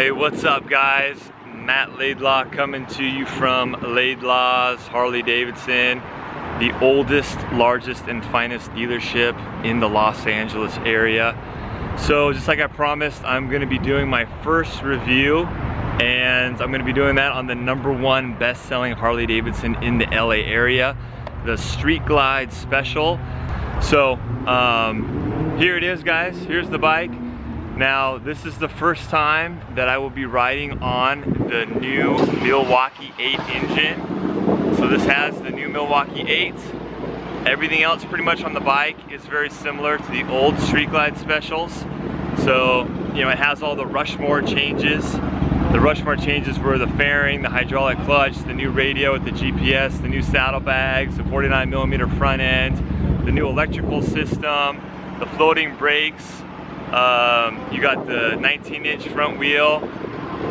Hey, what's up guys? Matt Laidlaw coming to you from Laidlaw's Harley-Davidson, the oldest, largest, and finest dealership in the Los Angeles area. So just like I promised, I'm going to be doing my first review, and I'm going to be doing that on the #1 best-selling Harley-Davidson in the LA area, the Street Glide Special. So here it is guys, here's the bike. Now, this is the first time that I will be riding on the new Milwaukee 8 engine. So this has the new Milwaukee 8. Everything else pretty much on the bike is very similar to the old Street Glide Specials. So, you know, it has all the Rushmore changes. The Rushmore changes were the fairing, the hydraulic clutch, the new radio with the GPS, the new saddlebags, the 49mm front end, the new electrical system, the floating brakes. You got the 19-inch front wheel.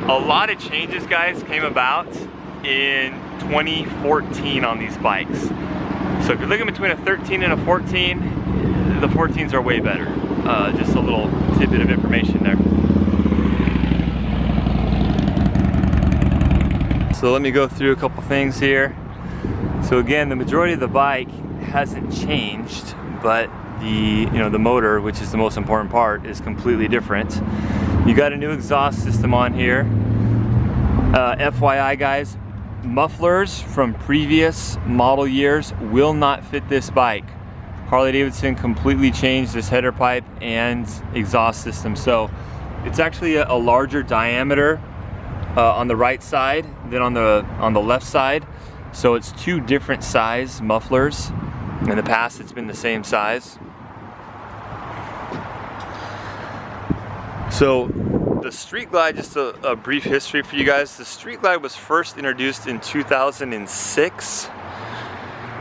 A lot of changes, guys, came about in 2014 on these bikes. So if you're looking between a 13 and a 14, the 14s are way better. Just a little tidbit of information there. So let me go through a couple things here. So again, the majority of the bike hasn't changed, but the motor, which is the most important part, is completely different. You got a new exhaust system on here. FYI guys, mufflers from previous model years will not fit this bike. Harley-Davidson completely changed this header pipe and exhaust system, so it's actually a larger diameter on the right side than on the left side. So it's two different size mufflers. In the past it's been the same size. So the Street Glide, just a brief history for you guys. The Street Glide was first introduced in 2006.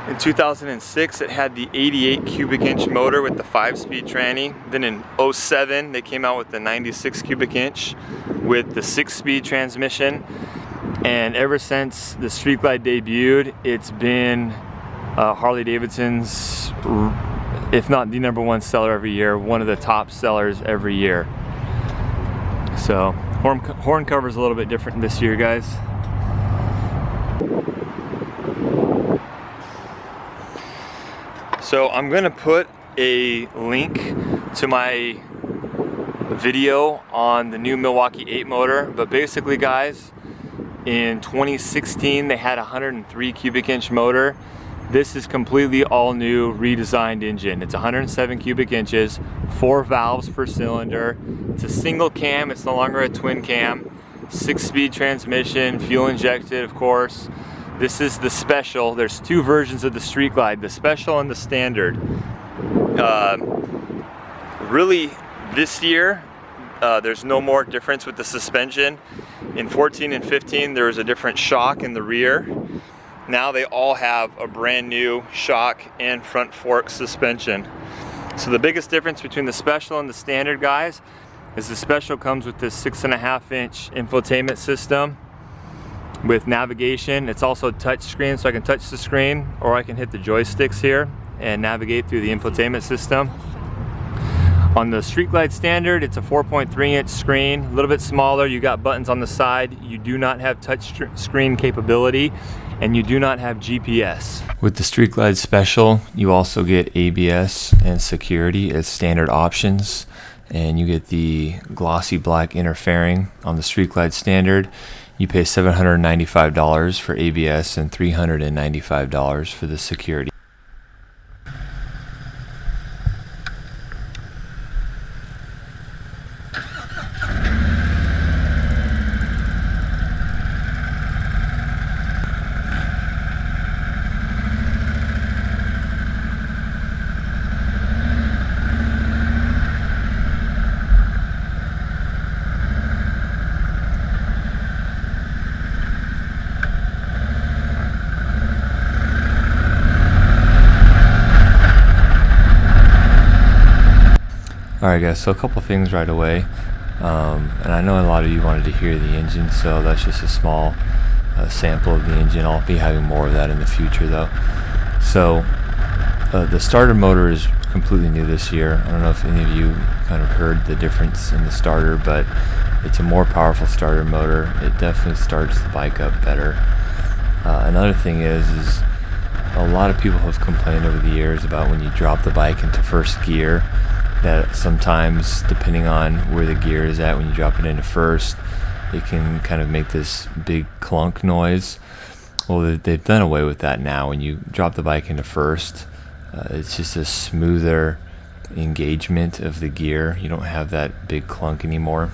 In 2006 it had the 88 cubic inch motor with the 5-speed tranny. Then in 07 they came out with the 96 cubic inch with the 6-speed transmission. And ever since the Street Glide debuted, it's been Harley-Davidson's, if not the #1 seller every year, one of the top sellers every year. So horn cover is a little bit different this year, guys. So I'm gonna put a link to my video on the new Milwaukee 8 motor, but basically guys, in 2016 they had a 103 cubic inch motor. This is completely all new, redesigned engine. It's 107 cubic inches, 4 valves per cylinder. It's a single cam, it's no longer a twin cam. 6-speed transmission, fuel injected, of course. This is the Special. There's two versions of the Street Glide, the Special and the Standard. Really, this year, there's no more difference with the suspension. In 14 and 15, there was a different shock in the rear. Now they all have a brand new shock and front fork suspension. So the biggest difference between the Special and the Standard, guys, is the Special comes with this 6.5-inch infotainment system with navigation. It's also touch screen, so I can touch the screen or I can hit the joysticks here and navigate through the infotainment system. On the Street Glide Standard, it's a 4.3-inch screen, a little bit smaller. You got buttons on the side. You do not have touch screen capability, and you do not have GPS. With the Street Glide Special, you also get ABS and security as standard options, and you get the glossy black inner fairing. On the Street Glide Standard, you pay $795 for ABS and $395 for the security. Alright guys, so a couple things right away, and I know a lot of you wanted to hear the engine, so that's just a small sample of the engine. I'll be having more of that in the future though. So The starter motor is completely new this year. I don't know if any of you kind of heard the difference in the starter, but it's a more powerful starter motor. It definitely starts the bike up better. Another thing is a lot of people have complained over the years about when you drop the bike into first gear, that sometimes, depending on where the gear is at, when you drop it into first, it can kind of make this big clunk noise. Well, they've done away with that now. When you drop the bike into first, it's just a smoother engagement of the gear. You don't have that big clunk anymore.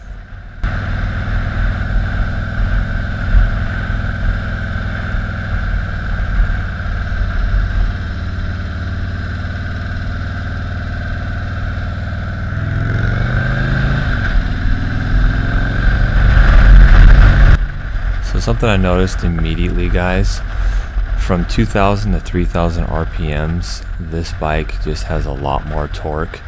Something I noticed immediately, guys, from 2,000 to 3,000 RPMs, this bike just has a lot more torque.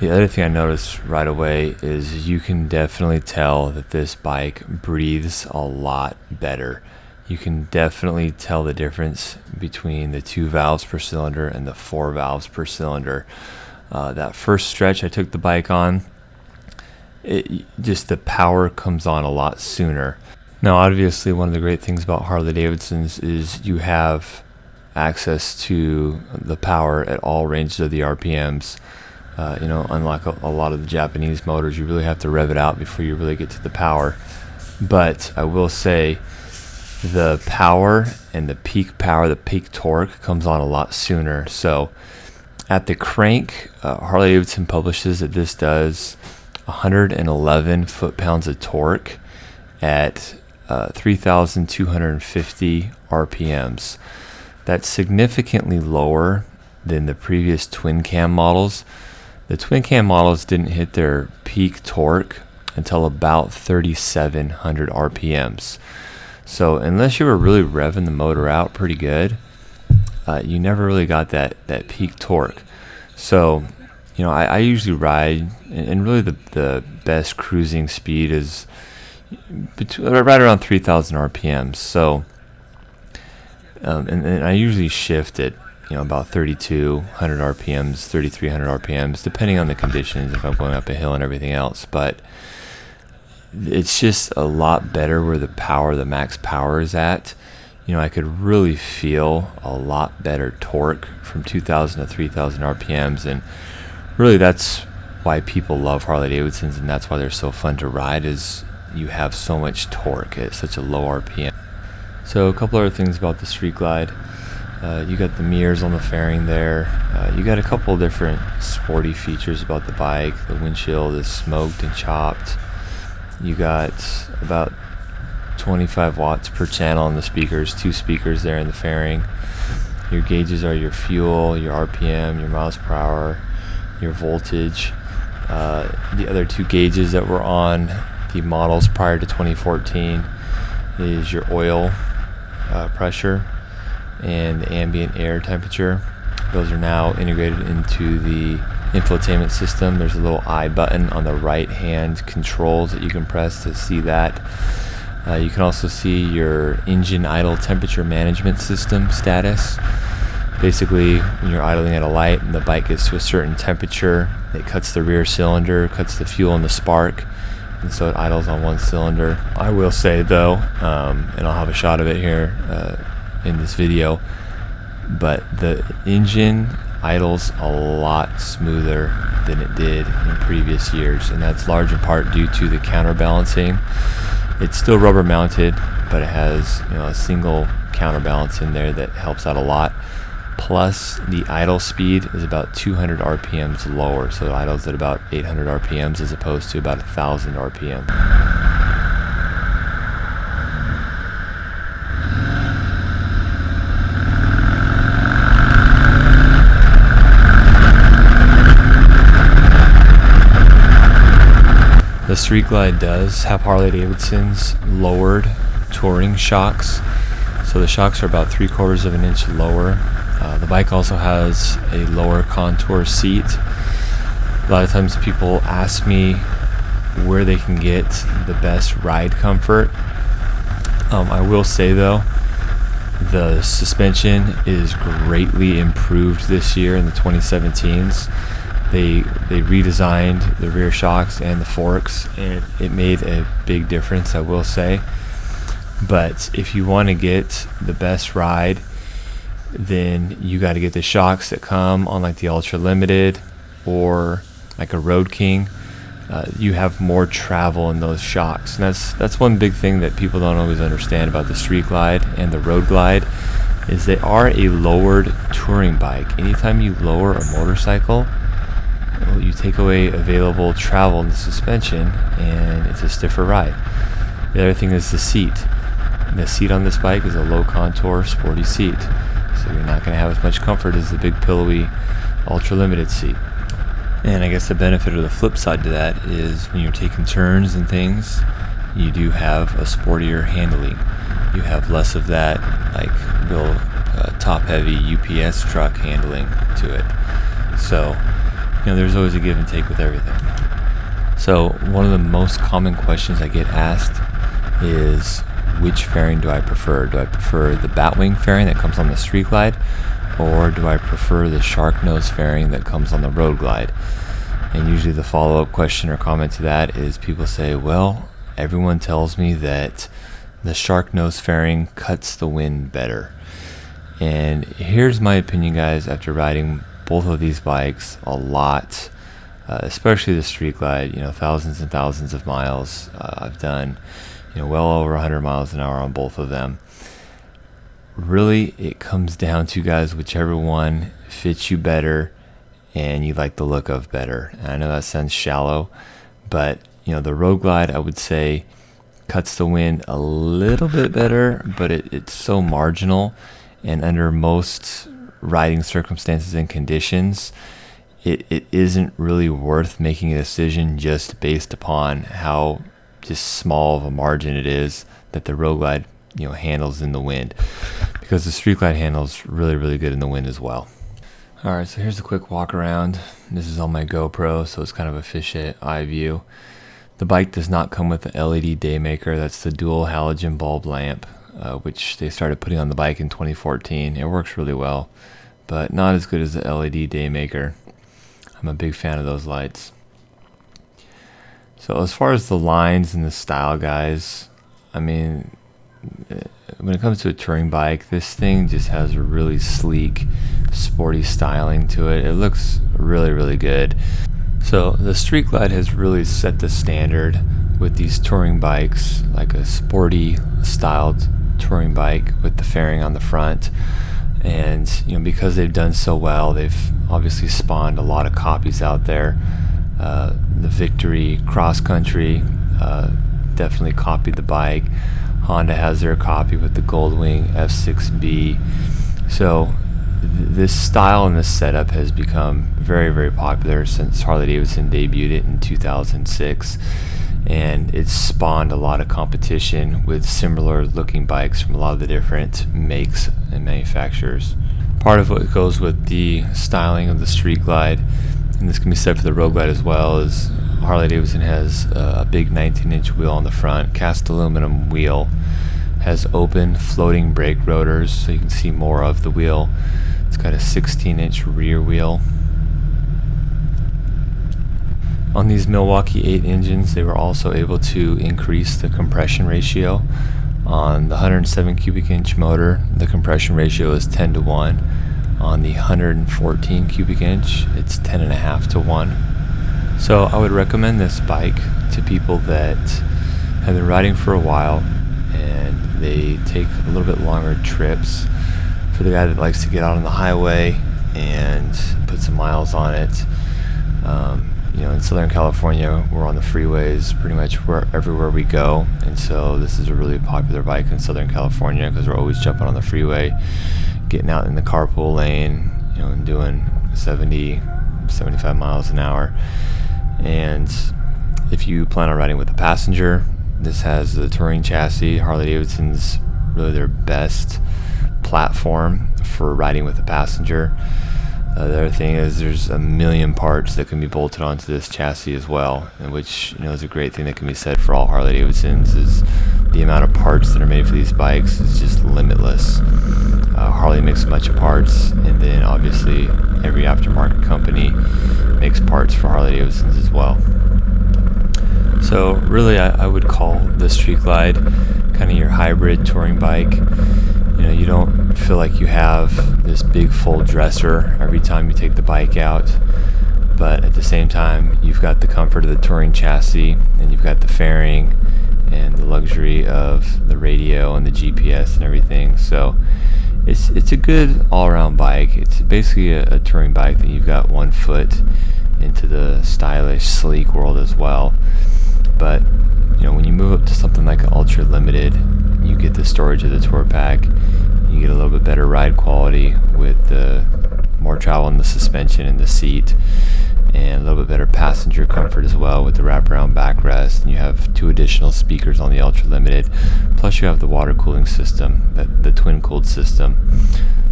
The other thing I noticed right away is you can definitely tell that this bike breathes a lot better. You can definitely tell the difference between the 2 valves per cylinder and the 4 valves per cylinder. That first stretch I took the bike on, the power comes on a lot sooner. Now, obviously, one of the great things about Harley-Davidsons is you have access to the power at all ranges of the RPMs. Unlike a lot of the Japanese motors, you really have to rev it out before you really get to the power. But I will say the power and the peak torque comes on a lot sooner. So at the crank, Harley-Davidson publishes that this does 111 foot-pounds of torque at 3,250 RPMs. That's significantly lower than the previous twin cam models. The twin cam models didn't hit their peak torque until about 3,700 RPMs. So unless you were really revving the motor out pretty good, you never really got that peak torque. So, I usually ride, and really the best cruising speed is right around 3,000 RPMs. So, and I usually shift at about 3,200 RPMs, 3,300 RPMs, depending on the conditions, if I'm going up a hill and everything else. But it's just a lot better where the max power is at. I could really feel a lot better torque from 2,000 to 3,000 RPMs, and really that's why people love Harley-Davidsons, and that's why they're so fun to ride, is you have so much torque at such a low RPM. So a couple other things about the Street Glide. You got the mirrors on the fairing there. You got a couple of different sporty features about the bike. The windshield is smoked and chopped. You got about 25 watts per channel on the speakers, 2 speakers there in the fairing. Your gauges are your fuel, your RPM, your miles per hour, your voltage. The other 2 gauges that were on the models prior to 2014 is your oil pressure and the ambient air temperature. Those are now integrated into the infotainment system. There's a little I button on the right hand controls that you can press to see that. You can also see your engine idle temperature management system status. Basically, when you're idling at a light and the bike gets to a certain temperature, it cuts the rear cylinder, cuts the fuel in the spark, and so it idles on one cylinder. I will say though, and I'll have a shot of it here in this video, but the engine idles a lot smoother than it did in previous years, and that's large in part due to the counterbalancing. It's still rubber mounted, but it has a single counterbalance in there that helps out a lot. Plus, the idle speed is about 200 RPMs lower, so it idles at about 800 RPMs as opposed to about 1,000 RPM. The Street Glide does have Harley-Davidson's lowered touring shocks. So the shocks are about 3/4 of an inch lower. The bike also has a lower contour seat. A lot of times people ask me where they can get the best ride comfort. I will say though, The suspension is greatly improved this year in the 2017s. They redesigned the rear shocks and the forks, and it made a big difference, I will say. But if you want to get the best ride, then you got to get the shocks that come on like the Ultra Limited or like a Road King. You have more travel in those shocks, and that's one big thing that people don't always understand about the Street Glide and the Road Glide, is they are a lowered touring bike. Anytime you lower a motorcycle, well, you take away available travel in the suspension, and it's a stiffer ride. The other thing is the seat. The seat on this bike is a low contour sporty seat, so you're not going to have as much comfort as the big pillowy Ultra Limited seat. And I guess the benefit or the flip side to that is when you're taking turns and things, you do have a sportier handling. You have less of that like real top heavy UPS truck handling to it. So, there's always a give and take with everything. So one of the most common questions I get asked is, which fairing do I prefer? Do I prefer the Batwing fairing that comes on the Street Glide, or do I prefer the shark nose fairing that comes on the Road Glide? And usually the follow-up question or comment to that is people say, well, everyone tells me that the shark nose fairing cuts the wind better. And here's my opinion, guys, after riding both of these bikes a lot, especially the Street Glide, thousands and thousands of miles I've done, well over 100 miles an hour on both of them. Really, it comes down to, guys, whichever one fits you better and you like the look of better. And I know that sounds shallow, but the Road Glide, I would say, cuts the wind a little bit better, but it's so marginal, and under most riding circumstances and conditions, it isn't really worth making a decision just based upon how just small of a margin it is that the Road Glide handles in the wind, because the Street Glide handles really, really good in the wind as well. Alright, so here's a quick walk around. This is on my GoPro, so it's kind of a fisheye eye view. The bike does not come with the LED daymaker. That's the dual halogen bulb lamp, which they started putting on the bike in 2014. It works really well, but not as good as the LED daymaker. I'm a big fan of those lights. So as far as the lines and the style, guys, when it comes to a touring bike, this thing just has a really sleek, sporty styling to it. It looks really, really good. So the Street Glide has really set the standard with these touring bikes, like a sporty styled touring bike with the fairing on the front. And because they've done so well, they've obviously spawned a lot of copies out there. The Victory Cross Country definitely copied the bike. Honda has their copy with the Goldwing F6B. So this style and this setup has become very, very popular since Harley-Davidson debuted it in 2006, and it's spawned a lot of competition with similar looking bikes from a lot of the different makes and manufacturers. Part of what goes with the styling of the Street Glide, and this can be said for the Road Glide as well, is Harley-Davidson has a big 19-inch wheel on the front, cast aluminum wheel, has open floating brake rotors so you can see more of the wheel. It's got a 16-inch rear wheel. On these Milwaukee 8 engines, they were also able to increase the compression ratio. On the 107 cubic inch motor, the compression ratio is 10 to 1. On the 114 cubic inch, it's 10.5 to 1. So I would recommend this bike to people that have been riding for a while and they take a little bit longer trips. For the guy that likes to get out on the highway and put some miles on it, in Southern California, we're on the freeways pretty much everywhere we go, and so this is a really popular bike in Southern California because we're always jumping on the freeway, getting out in the carpool lane, and doing 70, 75 miles an hour. And if you plan on riding with a passenger, this has the touring chassis. Harley-Davidson's really their best platform for riding with a passenger. The other thing is there's a million parts that can be bolted onto this chassis as well, and which is a great thing that can be said for all Harley-Davidsons, is the amount of parts that are made for these bikes is just limitless. Harley makes a bunch of parts, and then obviously every aftermarket company makes parts for Harley-Davidsons as well. So really, I would call the Street Glide kind of your hybrid touring bike. You know, you don't feel like you have this big full dresser every time you take the bike out, but at the same time, you've got the comfort of the touring chassis, and you've got the fairing and the luxury of the radio and the GPS and everything. So it's a good all-around bike. It's basically a touring bike that you've got one foot into the stylish, sleek world as well. But you know, when you move up to something like an Ultra Limited, you get the storage of the tour pack. You get a little bit better ride quality with the more travel in the suspension and the seat, and a little bit better passenger comfort as well with the wraparound backrest. And you have 2 additional speakers on the Ultra Limited, plus you have the water cooling system, the twin cooled system.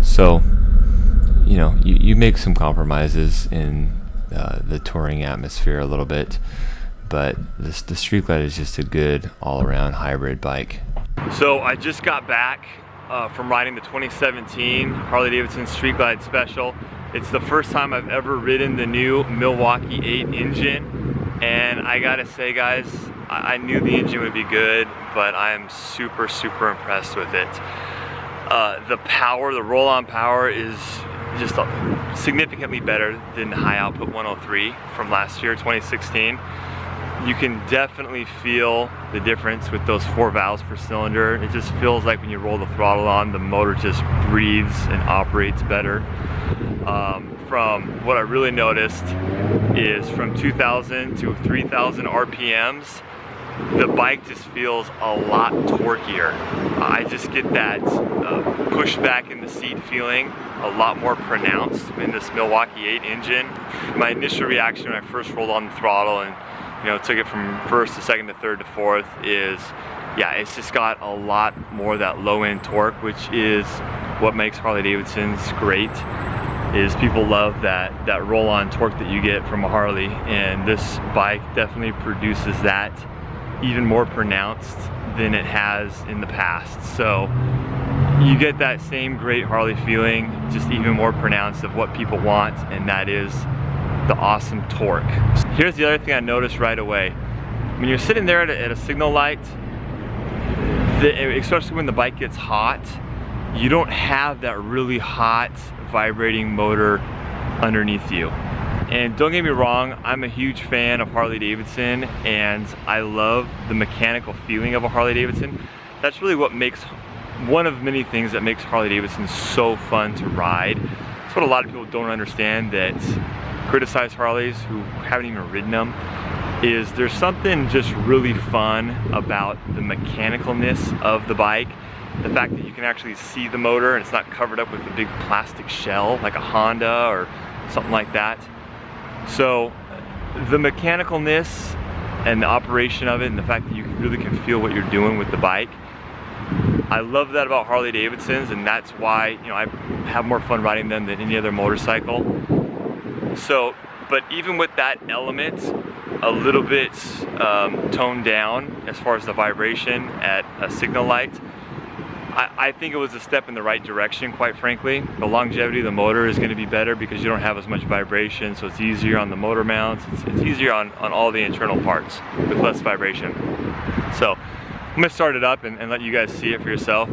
So you know, you make some compromises in the touring atmosphere a little bit, but the Street Glide is just a good all-around hybrid bike. So I just got back from riding the 2017 Harley-Davidson Street Glide Special. It's the first time I've ever ridden the new Milwaukee 8 engine, and I gotta say, guys, I knew the engine would be good, but I am super impressed with it. The power, the roll-on power is just significantly better than the high output 103 from last year, 2016. You can definitely feel the difference with those 4 valves per cylinder. It just feels like when you roll the throttle on, the motor just breathes and operates better. From what I really noticed is from 2,000 to 3,000 RPMs, the bike just feels a lot torquier. I just get that push back in the seat feeling a lot more pronounced in this Milwaukee 8 engine. My initial reaction when I first rolled on the throttle and took it from first to second to third to fourth is, yeah, it's just got a lot more of that low end torque, which is what makes Harley-Davidsons great. Is people love that roll-on torque that you get from a Harley, and this bike definitely produces that even more pronounced than it has in the past. So you get that same great Harley feeling, just even more pronounced of what people want, and that is the awesome torque. Here's the other thing I noticed right away. When you're sitting there at a signal light, especially when the bike gets hot, you don't have that really hot vibrating motor underneath you. And don't get me wrong, I'm a huge fan of Harley-Davidson, and I love the mechanical feeling of a Harley-Davidson. That's really what makes, one of many things that makes Harley-Davidson so fun to ride. That's what a lot of people don't understand, that criticize Harleys who haven't even ridden them, is there's something just really fun about the mechanicalness of the bike. The fact that you can actually see the motor and it's not covered up with a big plastic shell like a Honda or something like that. So the mechanicalness and the operation of it, and the fact that you really can feel what you're doing with the bike, I love that about Harley-Davidsons, and that's why I have more fun riding them than any other motorcycle. So, but even with that element a little bit toned down as far as the vibration at a signal light, I think it was a step in the right direction, quite frankly. The longevity of the motor is going to be better because you don't have as much vibration, so it's easier on the motor mounts, it's easier on all the internal parts with less vibration. So I'm going to start it up and let you guys see it for yourself.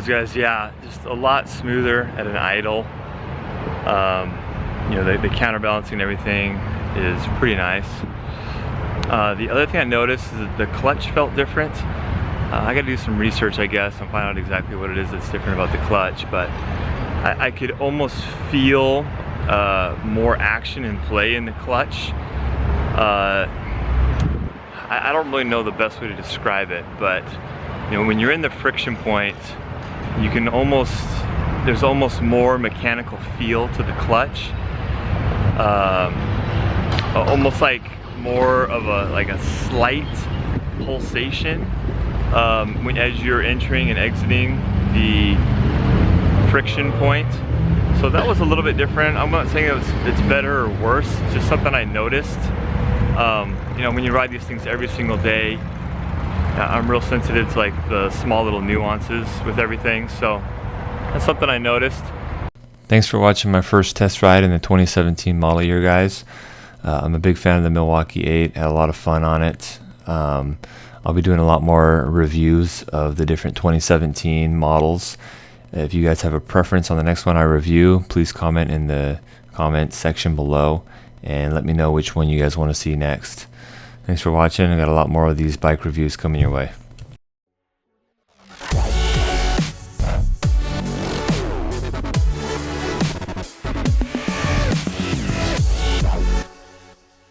anyways, guys, yeah, just a lot smoother at an idle. You know, the counterbalancing and everything is pretty nice. The other thing I noticed is that the clutch felt different. I gotta do some research, I guess, and find out exactly what it is that's different about the clutch, but I could almost feel more action and play in the clutch. I don't really know the best way to describe it, but you know, when you're in the friction point, you can there's almost more mechanical feel to the clutch. Almost like more of a slight pulsation as you're entering and exiting the friction point. So that was a little bit different. I'm not saying it's better or worse, it's just something I noticed. You know, when you ride these things every single day, I'm real sensitive to like the small little nuances with everything, so that's something I noticed. Thanks for watching my first test ride in the 2017 model year, guys. I'm a big fan of the Milwaukee 8, had a lot of fun on it. I'll be doing a lot more reviews of the different 2017 models. If you guys have a preference on the next one I review, please comment in the comment section below and let me know which one you guys want to see next. Thanks for watching. I got a lot more of these bike reviews coming your way.